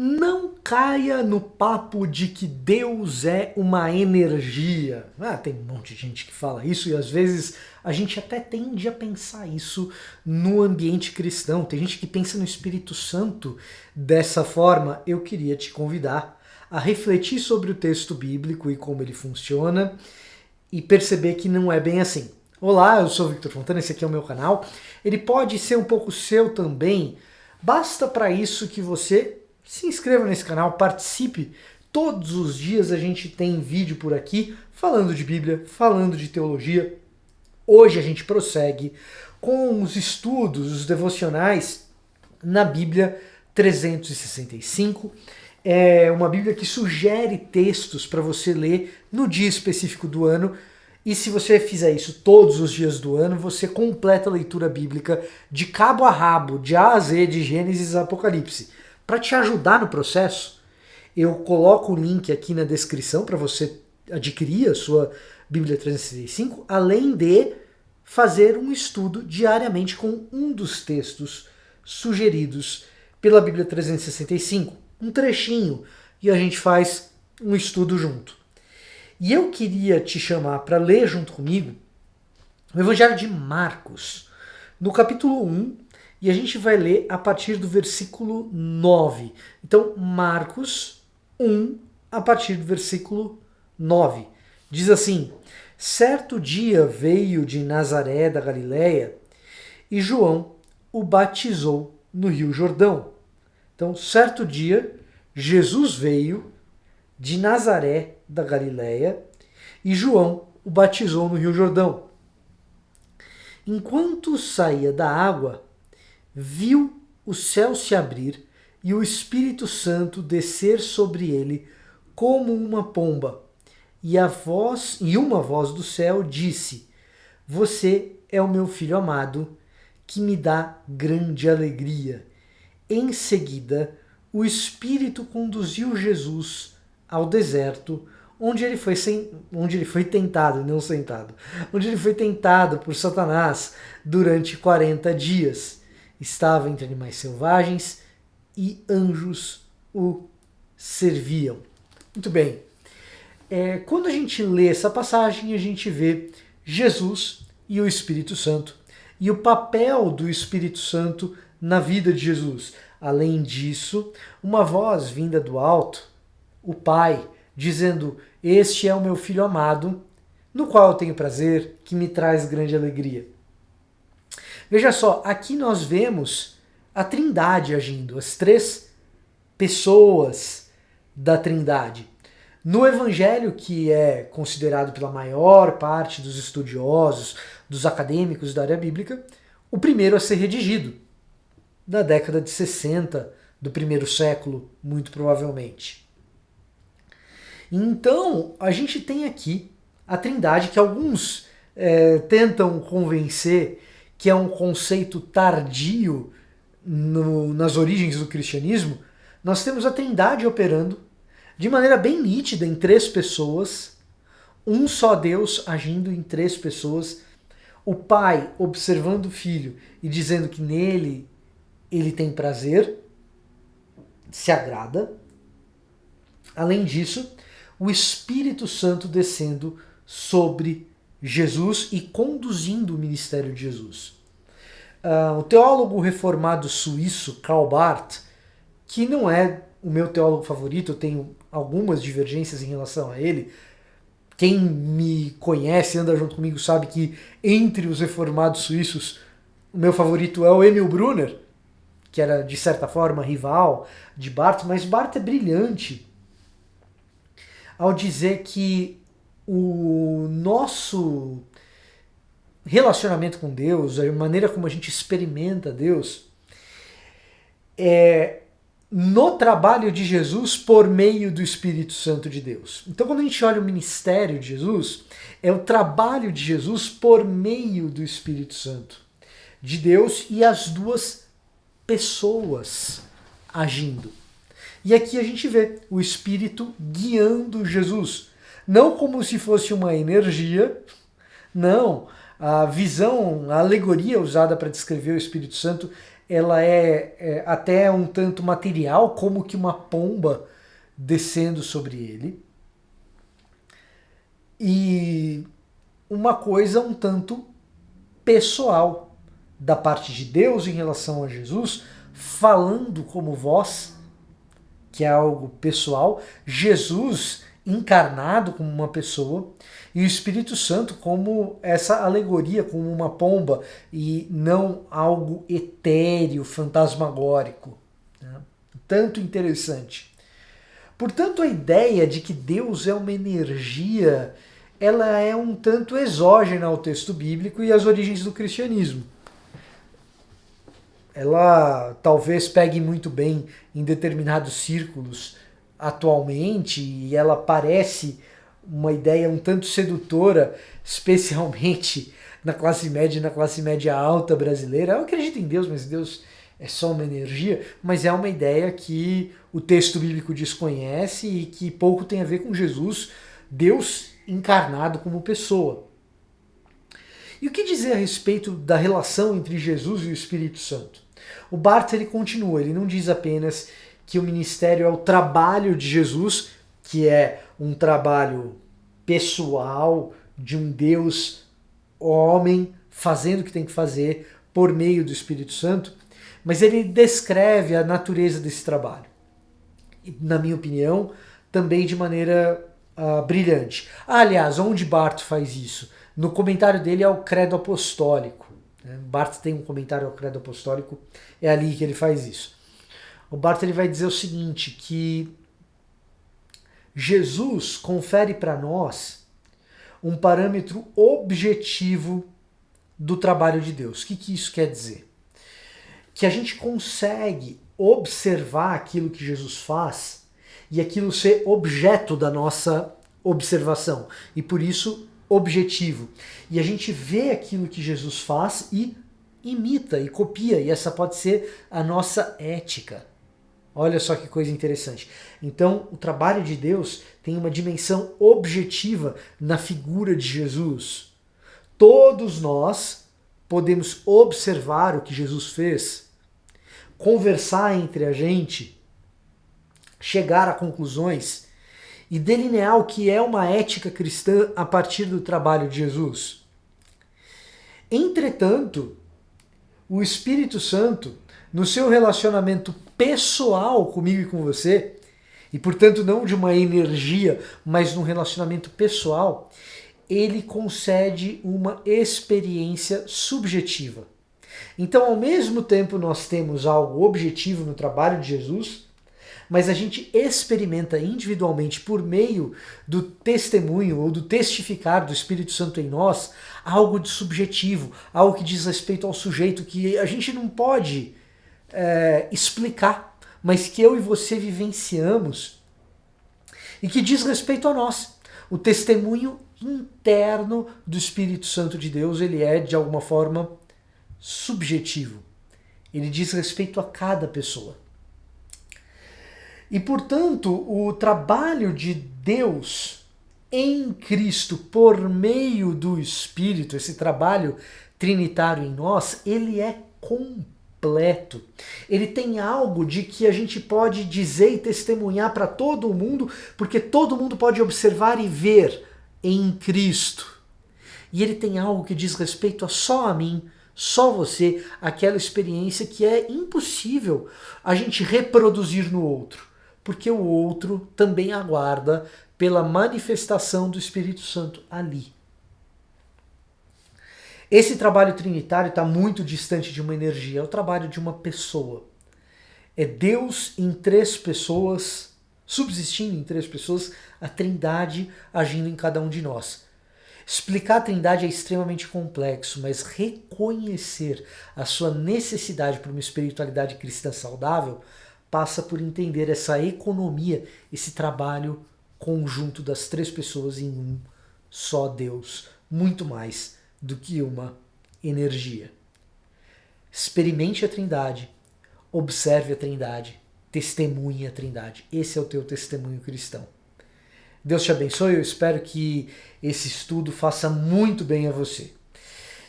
Não caia no papo de que Deus é uma energia. Tem um monte de gente que fala isso e às vezes a gente até tende a pensar isso no ambiente cristão. Tem gente que pensa no Espírito Santo dessa forma. Eu queria te convidar a refletir sobre o texto bíblico e como ele funciona e perceber que não é bem assim. Olá, eu sou o Victor Fontana, esse aqui é o meu canal. Ele pode ser um pouco seu também. Basta para isso que você se inscreva nesse canal, participe. Todos os dias a gente tem vídeo por aqui falando de Bíblia, falando de teologia. Hoje a gente prossegue com os estudos, os devocionais na Bíblia 365. É uma Bíblia que sugere textos para você ler no dia específico do ano. E se você fizer isso todos os dias do ano, você completa a leitura bíblica de cabo a rabo, de A a Z, de Gênesis a Apocalipse. Para te ajudar no processo, eu coloco o link aqui na descrição para você adquirir a sua Bíblia 365, além de fazer um estudo diariamente com um dos textos sugeridos pela Bíblia 365. Um trechinho, e a gente faz um estudo junto. E eu queria te chamar para ler junto comigo o Evangelho de Marcos, no capítulo 1, e a gente vai ler a partir do versículo 9. Então, Marcos 1, a partir do versículo 9. Diz assim: certo dia veio de Nazaré da Galileia e João o batizou no Rio Jordão. Então, certo dia, Jesus veio de Nazaré da Galileia e João o batizou no Rio Jordão. Enquanto saía da água, viu o céu se abrir e o Espírito Santo descer sobre ele como uma pomba. E uma voz do céu disse: você é o meu filho amado, que me dá grande alegria. Em seguida, o Espírito conduziu Jesus ao deserto, onde ele foi tentado, não sentado, onde ele foi tentado por Satanás durante 40 dias. Estava entre animais selvagens e anjos o serviam. Muito bem. Quando a gente lê essa passagem, a gente vê Jesus e o Espírito Santo e o papel do Espírito Santo na vida de Jesus. Além disso, uma voz vinda do alto, o Pai, dizendo: este é o meu Filho amado, no qual eu tenho prazer, que me traz grande alegria. Veja só, aqui nós vemos a Trindade agindo, as três pessoas da Trindade. No Evangelho, que é considerado pela maior parte dos estudiosos, dos acadêmicos da área bíblica, o primeiro a ser redigido, da década de 60 do primeiro século, muito provavelmente. Então, a gente tem aqui a Trindade, que alguns tentam convencer que é um conceito tardio nas origens do cristianismo. Nós temos a Trindade operando de maneira bem nítida em três pessoas, um só Deus agindo em três pessoas, o Pai observando o Filho e dizendo que nele ele tem prazer, se agrada. Além disso, o Espírito Santo descendo sobre Jesus e conduzindo o ministério de Jesus. O teólogo reformado suíço Karl Barth, que não é o meu teólogo favorito, eu tenho algumas divergências em relação a ele. Quem me conhece, anda junto comigo, sabe que entre os reformados suíços, o meu favorito é o Emil Brunner, que era, de certa forma, rival de Barth, mas Barth é brilhante ao dizer que o nosso relacionamento com Deus, a maneira como a gente experimenta Deus, é no trabalho de Jesus por meio do Espírito Santo de Deus. Então, quando a gente olha o ministério de Jesus, é o trabalho de Jesus por meio do Espírito Santo de Deus e as duas pessoas agindo. E aqui a gente vê o Espírito guiando Jesus. Não como se fosse uma energia, não. A visão, a alegoria usada para descrever o Espírito Santo ela é até um tanto material, como que uma pomba descendo sobre ele, e uma coisa um tanto pessoal da parte de Deus em relação a Jesus, falando como voz, que é algo pessoal, Jesus encarnado como uma pessoa e o Espírito Santo como essa alegoria, como uma pomba e não algo etéreo, fantasmagórico. Né? Tanto interessante. Portanto, a ideia de que Deus é uma energia, ela é um tanto exógena ao texto bíblico e às origens do cristianismo. Ela talvez pegue muito bem em determinados círculos atualmente e ela parece uma ideia um tanto sedutora, especialmente na classe média e na classe média alta brasileira. Eu acredito em Deus, mas Deus é só uma energia, mas é uma ideia que o texto bíblico desconhece e que pouco tem a ver com Jesus, Deus encarnado como pessoa. E o que dizer a respeito da relação entre Jesus e o Espírito Santo? O Barth ele continua, ele não diz apenas que o ministério é o trabalho de Jesus, que é um trabalho pessoal de um Deus homem fazendo o que tem que fazer por meio do Espírito Santo, mas ele descreve a natureza desse trabalho. E, na minha opinião, também de maneira brilhante. Aliás, onde Barth faz isso? No comentário dele ao Credo Apostólico. Barth tem um comentário ao Credo Apostólico, é ali que ele faz isso. O Barth ele vai dizer o seguinte, que Jesus confere para nós um parâmetro objetivo do trabalho de Deus. O que isso quer dizer? Que a gente consegue observar aquilo que Jesus faz e aquilo ser objeto da nossa observação. E por isso, objetivo. E a gente vê aquilo que Jesus faz e imita e copia. E essa pode ser a nossa ética. Olha só que coisa interessante. Então, o trabalho de Deus tem uma dimensão objetiva na figura de Jesus. Todos nós podemos observar o que Jesus fez, conversar entre a gente, chegar a conclusões e delinear o que é uma ética cristã a partir do trabalho de Jesus. Entretanto, o Espírito Santo, no seu relacionamento pessoal comigo e com você, e portanto não de uma energia, mas num relacionamento pessoal, ele concede uma experiência subjetiva. Então, ao mesmo tempo, nós temos algo objetivo no trabalho de Jesus, mas a gente experimenta individualmente, por meio do testemunho ou do testificar do Espírito Santo em nós, algo de subjetivo, algo que diz respeito ao sujeito, que a gente não pode explicar, mas que eu e você vivenciamos e que diz respeito a nós. O testemunho interno do Espírito Santo de Deus, ele é, de alguma forma, subjetivo. Ele diz respeito a cada pessoa. E, portanto, o trabalho de Deus em Cristo por meio do Espírito, esse trabalho trinitário em nós, ele é completo. Ele tem algo de que a gente pode dizer e testemunhar para todo mundo, porque todo mundo pode observar e ver em Cristo. E ele tem algo que diz respeito a só a mim, só você, aquela experiência que é impossível a gente reproduzir no outro, porque o outro também aguarda pela manifestação do Espírito Santo ali. Esse trabalho trinitário está muito distante de uma energia, é o trabalho de uma pessoa. É Deus em três pessoas, subsistindo em três pessoas, a Trindade agindo em cada um de nós. Explicar a Trindade é extremamente complexo, mas reconhecer a sua necessidade por uma espiritualidade cristã saudável passa por entender essa economia, esse trabalho conjunto das três pessoas em um só Deus, muito mais do que uma energia. Experimente a Trindade, observe a Trindade, testemunhe a Trindade. Esse é o teu testemunho cristão. Deus te abençoe, eu espero que esse estudo faça muito bem a você.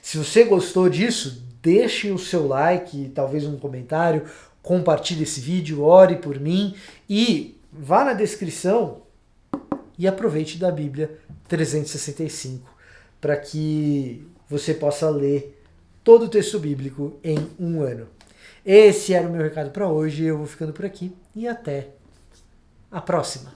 Se você gostou disso, deixe o seu like, talvez um comentário, compartilhe esse vídeo, ore por mim e vá na descrição e aproveite da Bíblia 365 para que você possa ler todo o texto bíblico em um ano. Esse era o meu recado para hoje, eu vou ficando por aqui e até a próxima.